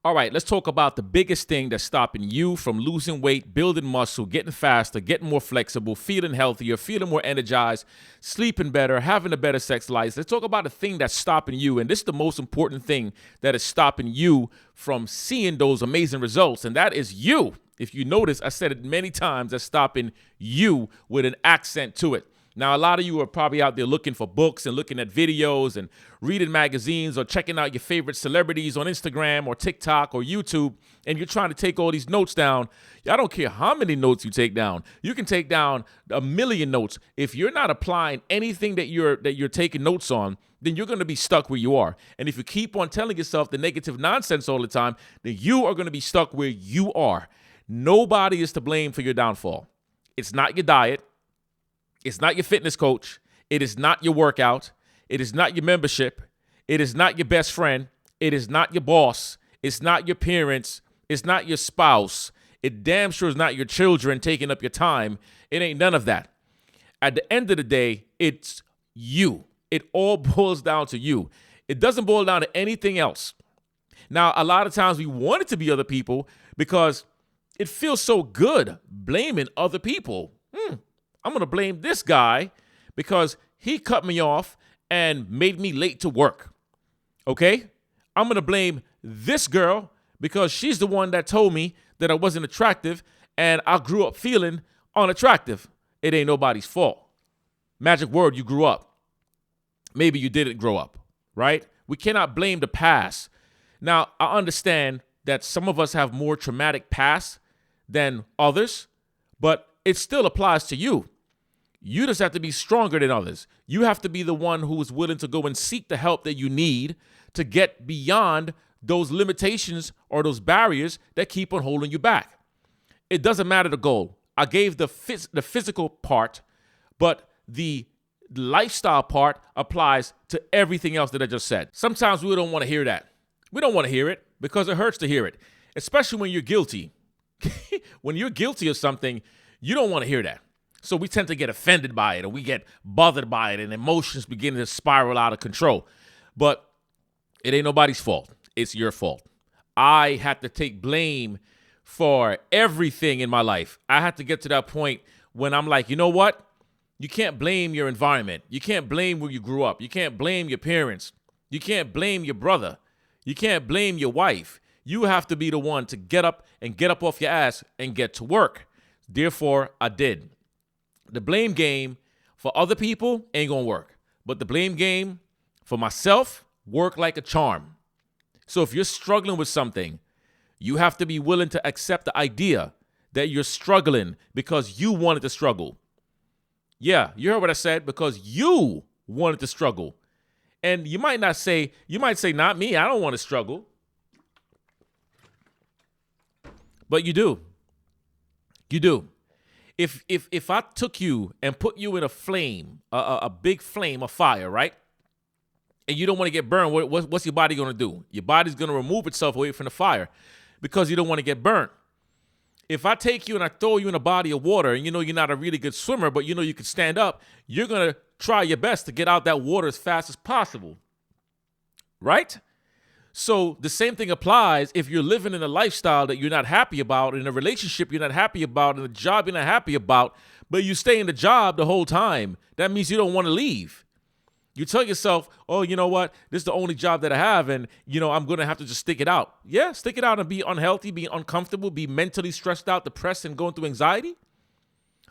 All right, let's talk about the biggest thing that's stopping you from losing weight, building muscle, getting faster, getting more flexible, feeling healthier, feeling more energized, sleeping better, having a better sex life. Let's talk about the thing that's stopping you. And this is the most important thing that is stopping you from seeing those amazing results. And that is you. If you notice, I said it many times, that's stopping you with an accent to it. Now, a lot of you are probably out there looking for books and looking at videos and reading magazines or checking out your favorite celebrities on Instagram or TikTok or YouTube, and you're trying to take all these notes down. I don't care how many notes you take down. You can take down 1,000,000 notes. If you're not applying anything that you're taking notes on, then you're going to be stuck where you are. And if you keep on telling yourself the negative nonsense all the time, then you are going to be stuck where you are. Nobody is to blame for your downfall. It's not your diet. It's not your fitness coach. It is not your workout. It is not your membership. It is not your best friend. It is not your boss. It's not your parents. It's not your spouse. It damn sure is not your children taking up your time. It ain't none of that. At the end of the day, it's you. It all boils down to you. It doesn't boil down to anything else. Now, a lot of times we want it to be other people because it feels so good blaming other people. I'm going to blame this guy because he cut me off and made me late to work. Okay? I'm going to blame this girl because she's the one that told me that I wasn't attractive and I grew up feeling unattractive. It ain't nobody's fault. Magic word, you grew up. Maybe you didn't grow up, right? We cannot blame the past. Now, I understand that some of us have more traumatic past than others, but it still applies to you. You just have to be stronger than others. You have to be the one who is willing to go and seek the help that you need to get beyond those limitations or those barriers that keep on holding you back. It doesn't matter the goal. I gave the physical part, but the lifestyle part applies to everything else that I just said. Sometimes we don't want to hear that. We don't want to hear it because it hurts to hear it, especially when you're guilty. When you're guilty of something, you don't want to hear that. So we tend to get offended by it, or we get bothered by it, and emotions begin to spiral out of control. But it ain't nobody's fault. It's your fault. I had to take blame for everything in my life. I had to get to that point when I'm like, you know what? You can't blame your environment. You can't blame where you grew up. You can't blame your parents. You can't blame your brother. You can't blame your wife. You have to be the one to get up off your ass and get to work. Therefore, I did. The blame game for other people ain't gonna work. But the blame game for myself worked like a charm. So if you're struggling with something, you have to be willing to accept the idea that you're struggling because you wanted to struggle. Yeah, you heard what I said, because you wanted to struggle. And you might say, not me, I don't want to struggle. But you do. You do. If I took you and put you in a flame, a big flame of fire, right? And you don't want to get burned, what's your body going to do? Your body's going to remove itself away from the fire because you don't want to get burnt. If I take you and I throw you in a body of water and you know you're not a really good swimmer, but you know you can stand up, you're going to try your best to get out that water as fast as possible, right? So the same thing applies if you're living in a lifestyle that you're not happy about, in a relationship you're not happy about, in a job you're not happy about, but you stay in the job the whole time. That means you don't want to leave. You tell yourself, oh, you know what? This is the only job that I have, and, you know, I'm going to have to just stick it out. Yeah, stick it out and be unhealthy, be uncomfortable, be mentally stressed out, depressed, and going through anxiety.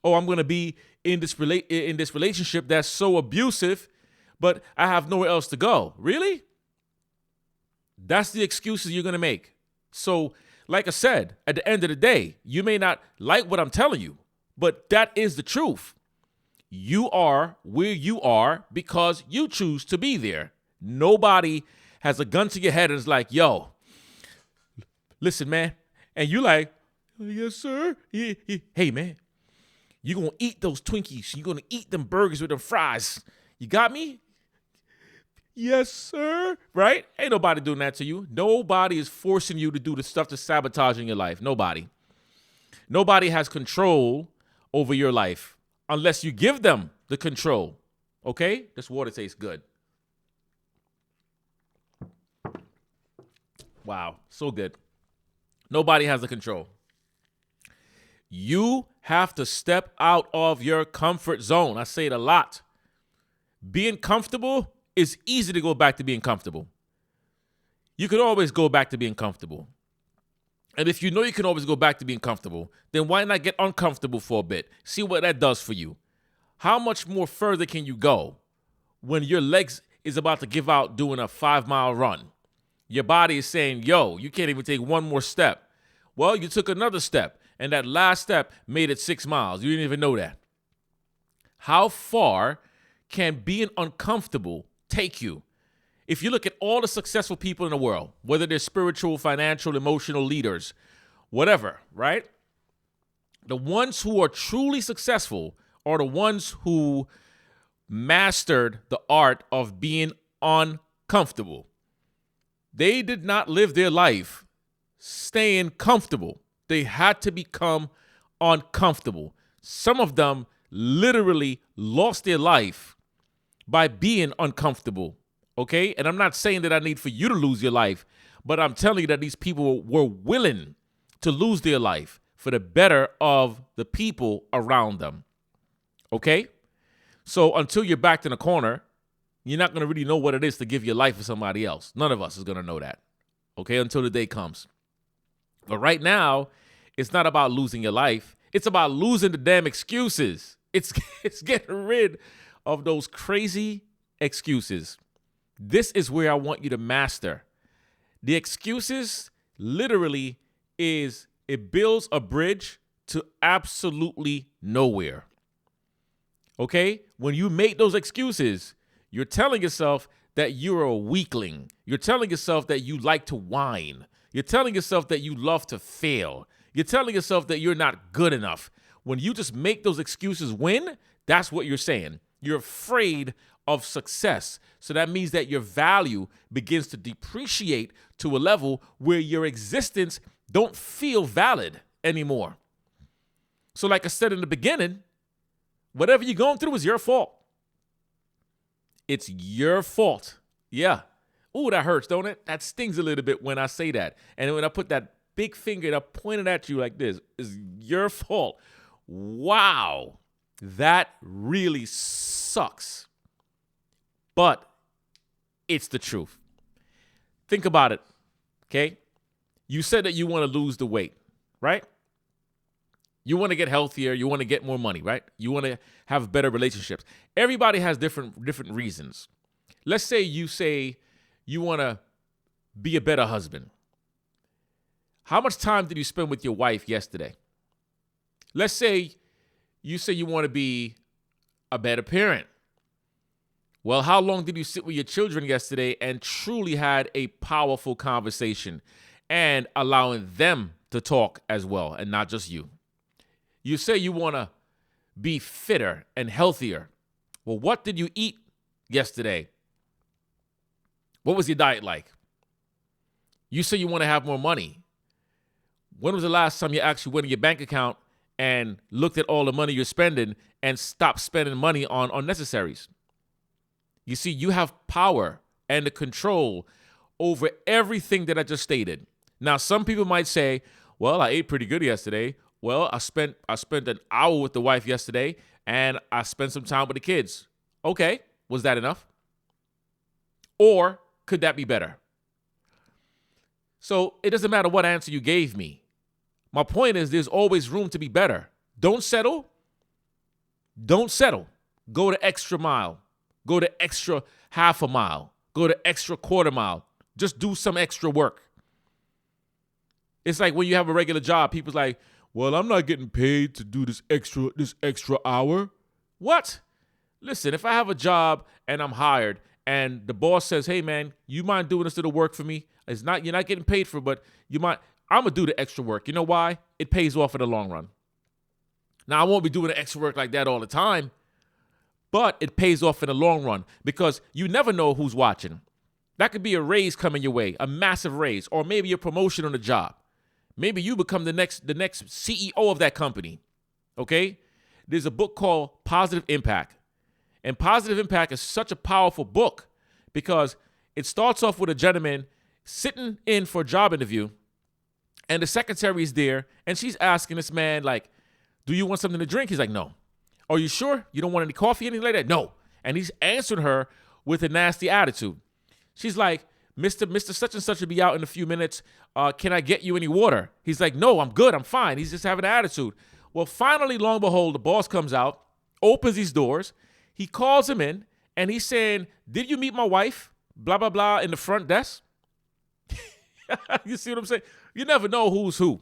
Oh, I'm going to be in this relationship that's so abusive, but I have nowhere else to go. Really? That's the excuses you're going to make. So, like I said, at the end of the day, you may not like what I'm telling you, but that is the truth. You are where you are because you choose to be there. Nobody has a gun to your head and is like, yo, listen, man. And you like, yes, sir. Hey, man, you're going to eat those Twinkies. You're going to eat them burgers with them fries. You got me? Yes, sir. Right? Ain't nobody doing that to you. Nobody is forcing you to do the stuff that's sabotaging your life. Nobody. Nobody has control over your life unless you give them the control. Okay? This water tastes good. Wow, so good. Nobody has the control. You have to step out of your comfort zone. I say it a lot. Being comfortable is easy to go back to being comfortable. You can always go back to being comfortable. And if you know you can always go back to being comfortable, then why not get uncomfortable for a bit? See what that does for you. How much more further can you go when your legs is about to give out doing a 5-mile run? Your body is saying, yo, you can't even take one more step. Well, you took another step, and that last step made it 6 miles. You didn't even know that. How far can being uncomfortable take you? If you look at all the successful people in the world, whether they're spiritual, financial, emotional leaders, whatever, right? The ones who are truly successful are the ones who mastered the art of being uncomfortable. They did not live their life staying comfortable. They had to become uncomfortable. Some of them literally lost their life by being uncomfortable. Okay? And I'm not saying that I need for you to lose your life, but I'm telling you that these people were willing to lose their life for the better of the people around them. Okay? So until you're backed in a corner, you're not going to really know what it is to give your life for somebody else. None of us is going to know that. Okay? Until the day comes. But right now, it's not about losing your life. It's about losing the damn excuses. It's getting rid of those crazy excuses. This is where I want you to master. The excuses literally it builds a bridge to absolutely nowhere. Okay? When you make those excuses, you're telling yourself that you're a weakling. You're telling yourself that you like to whine. You're telling yourself that you love to fail. You're telling yourself that you're not good enough. When you just make those excuses win, that's what you're saying. You're afraid of success. So that means that your value begins to depreciate to a level where your existence don't feel valid anymore. So like I said in the beginning, whatever you're going through is your fault. It's your fault. Yeah. Ooh, that hurts, don't it? That stings a little bit when I say that. And when I put that big finger and I point it at you like this, it's your fault. Wow. That really sucks. But it's the truth. Think about it, okay? You said that you want to lose the weight, right? You want to get healthier. You want to get more money, right? You want to have better relationships. Everybody has different reasons. Let's say you want to be a better husband. How much time did you spend with your wife yesterday? Let's say you want to be a better parent. Well, how long did you sit with your children yesterday and truly had a powerful conversation and allowing them to talk as well and not just you? You say you want to be fitter and healthier. Well, what did you eat yesterday? What was your diet like? You say you want to have more money. When was the last time you actually went in your bank account and looked at all the money you're spending and stopped spending money on unnecessaries? You see, you have power and the control over everything that I just stated. Now, some people might say, well, I ate pretty good yesterday. Well, I spent an hour with the wife yesterday and I spent some time with the kids. Okay, was that enough? Or could that be better? So it doesn't matter what answer you gave me. My point is there's always room to be better. Don't settle. Don't settle. Go the extra mile. Go the extra half a mile. Go the extra quarter mile. Just do some extra work. It's like when you have a regular job, people's like, well, I'm not getting paid to do this extra hour. What? Listen, if I have a job and I'm hired and the boss says, hey, man, you mind doing this little work for me? You're not getting paid for it, but you might. I'm going to do the extra work. You know why? It pays off in the long run. Now, I won't be doing the extra work like that all the time, but it pays off in the long run because you never know who's watching. That could be a raise coming your way, a massive raise, or maybe a promotion on the job. Maybe you become the next CEO of that company, okay? There's a book called Positive Impact, and Positive Impact is such a powerful book because it starts off with a gentleman sitting in for a job interview, and the secretary is there, and she's asking this man, like, do you want something to drink? He's like, no. Are you sure? You don't want any coffee, anything like that? No. And he's answering her with a nasty attitude. She's like, Mr. Such and Such will be out in a few minutes. Can I get you any water? He's like, no, I'm good. I'm fine. He's just having an attitude. Well, finally, lo and behold, the boss comes out, opens these doors. He calls him in, and he's saying, did you meet my wife? Blah, blah, blah, in the front desk. You see what I'm saying? You never know who's who,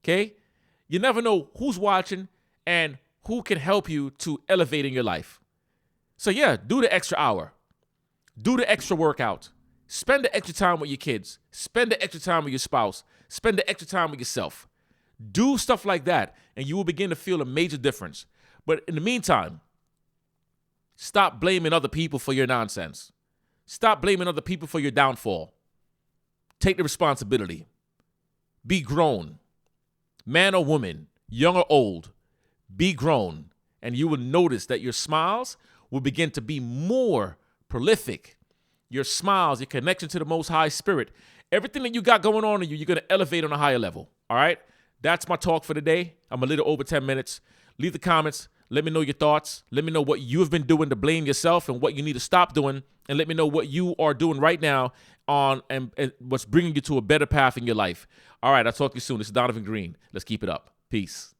okay? You never know who's watching and who can help you to elevate in your life. So yeah, do the extra hour. Do the extra workout. Spend the extra time with your kids. Spend the extra time with your spouse. Spend the extra time with yourself. Do stuff like that, and you will begin to feel a major difference. But in the meantime, stop blaming other people for your nonsense. Stop blaming other people for your downfall. Take the responsibility. Be grown. Man or woman, young or old, be grown. And you will notice that your smiles will begin to be more prolific. Your smiles, your connection to the Most High Spirit, everything that you got going on in you, you're going to elevate on a higher level. All right? That's my talk for today. I'm a little over 10 minutes. Leave the comments. Let me know your thoughts. Let me know what you have been doing to blame yourself and what you need to stop doing. And let me know what you are doing right now and what's bringing you to a better path in your life. All right, I'll talk to you soon. This is Donovan Green. Let's keep it up. Peace.